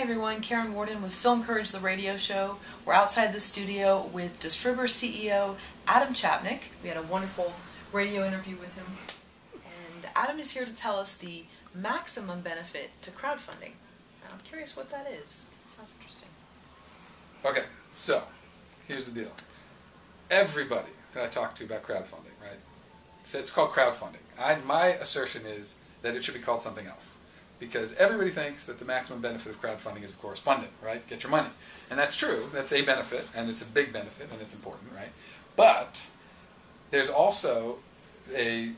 Hi everyone, Karen Warden with Film Courage, the radio show. We're outside the studio with Distribber CEO Adam Chapnick. We had a wonderful radio interview with him. And Adam is here to tell us the maximum benefit to crowdfunding. And I'm curious what that is. Sounds interesting. Okay, so here's the deal. Everybody that I talk to about crowdfunding, right, said it's called crowdfunding. My assertion is that it should be called something else. Because everybody thinks that the maximum benefit of crowdfunding is, of course, funding, right? Get your money. And that's true. That's a benefit, and it's a big benefit, and it's important, right? But there's also a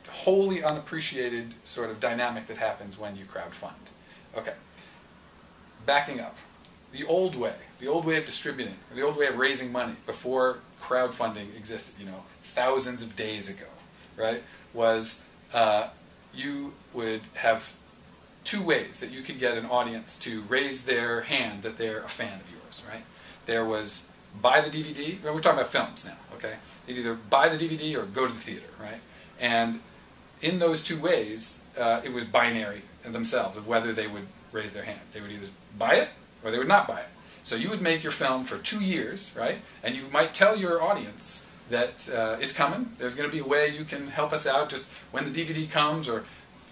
wholly unappreciated sort of dynamic that happens when you crowdfund. Okay. Backing up. The old way of distributing, the old way of raising money before crowdfunding existed, thousands of days ago, right, was you would have two ways that you could get an audience to raise their hand that they're a fan of yours, right? There was buy the DVD, we're talking about films now, okay? You'd either buy the DVD or go to the theater, right? And in those two ways, it was binary in themselves of whether they would raise their hand. They would either buy it or they would not buy it. So you would make your film for 2 years, right? And you might tell your audience that it's coming. There's going to be a way you can help us out just when the DVD comes, or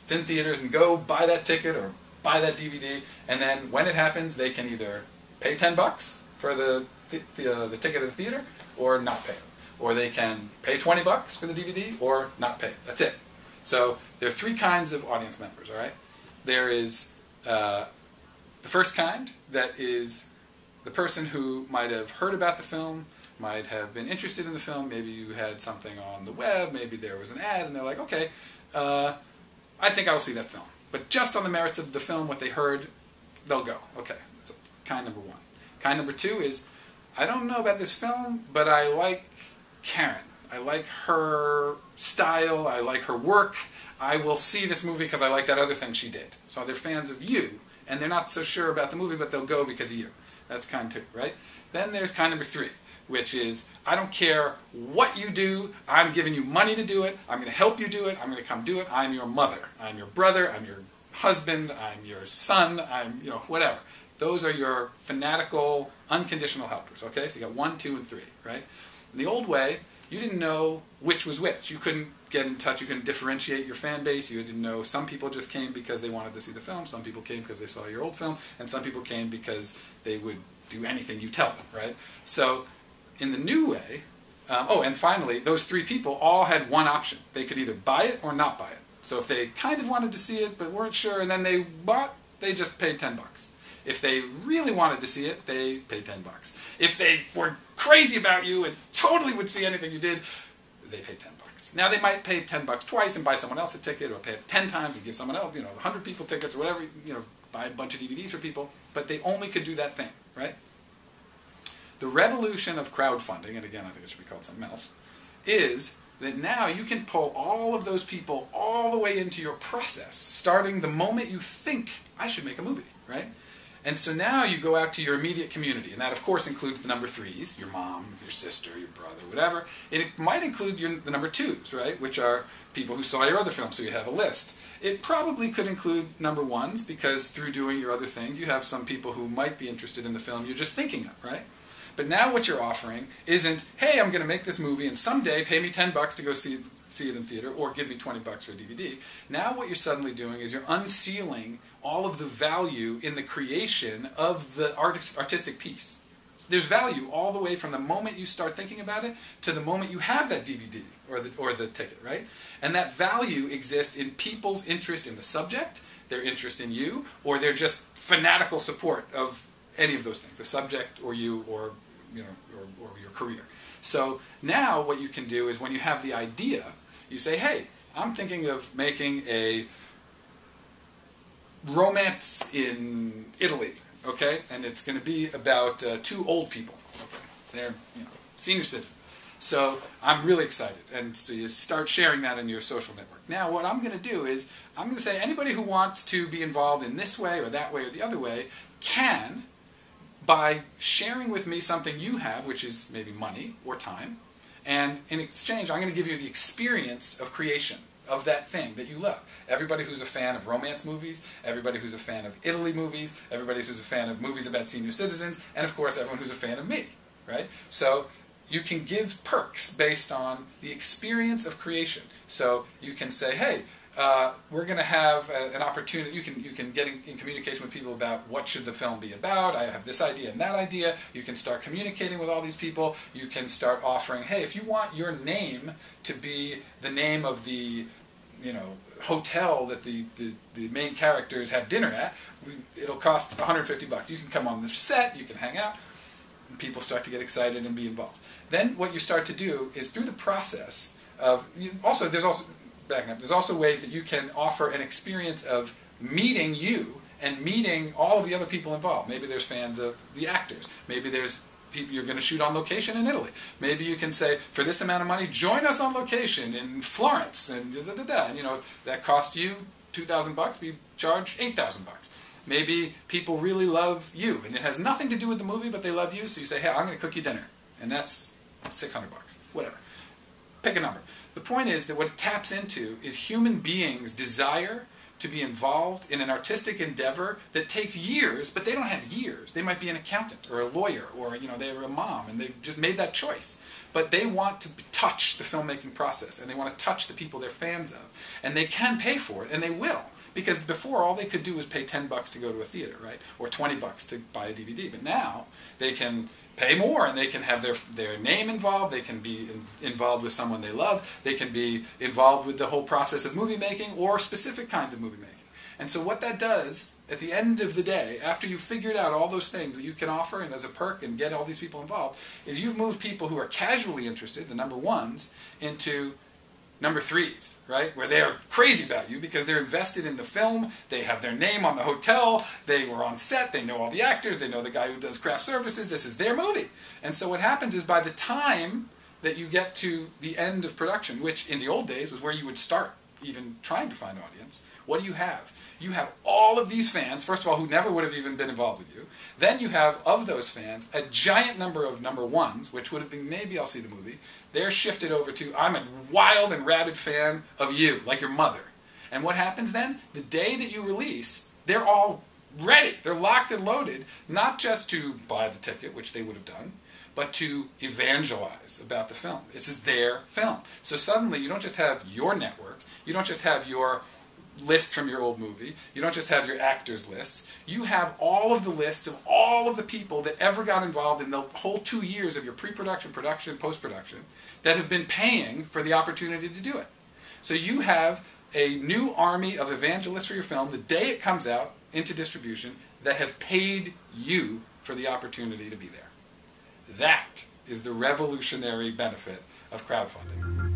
it's in theaters, and go buy that ticket or buy that DVD, and then when it happens, they can either pay $10 for the ticket of the theater or not pay it. Or they can pay $20 for the DVD or not pay it. That's it. So there are three kinds of audience members, all right? There is the first kind, that is the person who might have heard about the film, might have been interested in the film, maybe you had something on the web, maybe there was an ad, and they're like, okay, I think I'll see that film. But just on the merits of the film, what they heard, they'll go. Okay, that's kind number one. Kind number two is, I don't know about this film, but I like Karen. I like her style, I like her work. I will see this movie because I like that other thing she did. So they're fans of you, and they're not so sure about the movie, but they'll go because of you. That's kind two, right? Then there's kind number three, which is, I don't care what you do, I'm giving you money to do it, I'm going to help you do it, I'm going to come do it, I'm your mother, I'm your brother, I'm your husband, I'm your son, I'm, whatever. Those are your fanatical, unconditional helpers, okay? So you got 1, 2, and 3, right? In the old way, you didn't know which was which. You couldn't get in touch, you couldn't differentiate your fan base, you didn't know, some people just came because they wanted to see the film, some people came because they saw your old film, and some people came because they would do anything you tell them, right? So, in the new way, and finally, those three people all had one option. They could either buy it or not buy it. So if they kind of wanted to see it but weren't sure, and then they bought, they just paid $10. If they really wanted to see it, they paid $10. If they were crazy about you and totally would see anything you did, they paid $10. Now they might pay $10 twice and buy someone else a ticket, or pay it 10 times and give someone else, 100 people tickets or whatever, buy a bunch of DVDs for people, but they only could do that thing, right? The revolution of crowdfunding, and again I think it should be called something else, is that now you can pull all of those people all the way into your process, starting the moment you think, I should make a movie, right? And so now you go out to your immediate community, and that of course includes the number 3s, your mom, your sister, your brother, whatever. It might include the number 2s, right, which are people who saw your other film, so you have a list. It probably could include number 1s, because through doing your other things, you have some people who might be interested in the film you're just thinking of, right? But now what you're offering isn't, hey, I'm going to make this movie and someday pay me $10 to go see it in theater, or give me $20 for a DVD. Now what you're suddenly doing is you're unsealing all of the value in the creation of the artistic piece. There's value all the way from the moment you start thinking about it to the moment you have that DVD or the ticket, right? And that value exists in people's interest in the subject, their interest in you, or their just fanatical support of any of those things, the subject or you, or your career. So now what you can do is, when you have the idea, you say, hey, I'm thinking of making a romance in Italy, okay? And it's going to be about 2 old people, okay? They're senior citizens. So I'm really excited, and so you start sharing that in your social network. Now what I'm going to do is, I'm going to say anybody who wants to be involved in this way or that way or the other way can, by sharing with me something you have, which is maybe money or time, and in exchange I'm going to give you the experience of creation of that thing that you love. Everybody who's a fan of romance movies, everybody who's a fan of Italy movies, everybody who's a fan of movies about senior citizens, and of course everyone who's a fan of me, right? So you can give perks based on the experience of creation. So you can say, hey, we're going to have an opportunity. You can get in communication with people about what should the film be about. I have this idea and that idea. You can start communicating with all these people. You can start offering, hey, if you want your name to be the name of the hotel that the main characters have dinner at, it'll cost $150. You can come on the set. You can hang out. And people start to get excited and be involved. Then what you start to do is through the process of there's also ways that you can offer an experience of meeting you and meeting all of the other people involved. Maybe there's fans of the actors. Maybe there's people you're going to shoot on location in Italy. Maybe you can say, for this amount of money, join us on location in Florence, and and that cost you $2,000. We charge $8,000. Maybe people really love you, and it has nothing to do with the movie, but they love you, so you say, hey, I'm going to cook you dinner, and that's $600. Whatever. Pick a number. The point is that what it taps into is human beings' desire to be involved in an artistic endeavor that takes years, but they don't have years. They might be an accountant or a lawyer, or they were a mom and they just made that choice. But they want to touch the filmmaking process, and they want to touch the people they're fans of, and they can pay for it, and they will. Because before, all they could do was pay $10 to go to a theater, right? Or $20 to buy a DVD. But now they can pay more, and they can have their name involved. They can be involved with someone they love. They can be involved with the whole process of movie making or specific kinds of movie making. And so what that does, at the end of the day, after you've figured out all those things that you can offer and as a perk and get all these people involved, is you've moved people who are casually interested, the number ones, into number threes, right? Where they're crazy about you because they're invested in the film, they have their name on the hotel, they were on set, they know all the actors, they know the guy who does craft services, this is their movie. And so what happens is by the time that you get to the end of production, which in the old days was where you would start even trying to find audience, what do you have? You have all of these fans, first of all, who never would have even been involved with you. Then you have, of those fans, a giant number of number ones, which would have been, maybe I'll see the movie. They're shifted over to, I'm a wild and rabid fan of you, like your mother. And what happens then? The day that you release, they're all ready. They're locked and loaded, not just to buy the ticket, which they would have done, but to evangelize about the film. This is their film. So suddenly you don't just have your network, you don't just have your list from your old movie, you don't just have your actors lists, you have all of the lists of all of the people that ever got involved in the whole 2 years of your pre-production, production, post-production that have been paying for the opportunity to do it. So you have a new army of evangelists for your film the day it comes out into distribution that have paid you for the opportunity to be there. That is the revolutionary benefit of crowdfunding.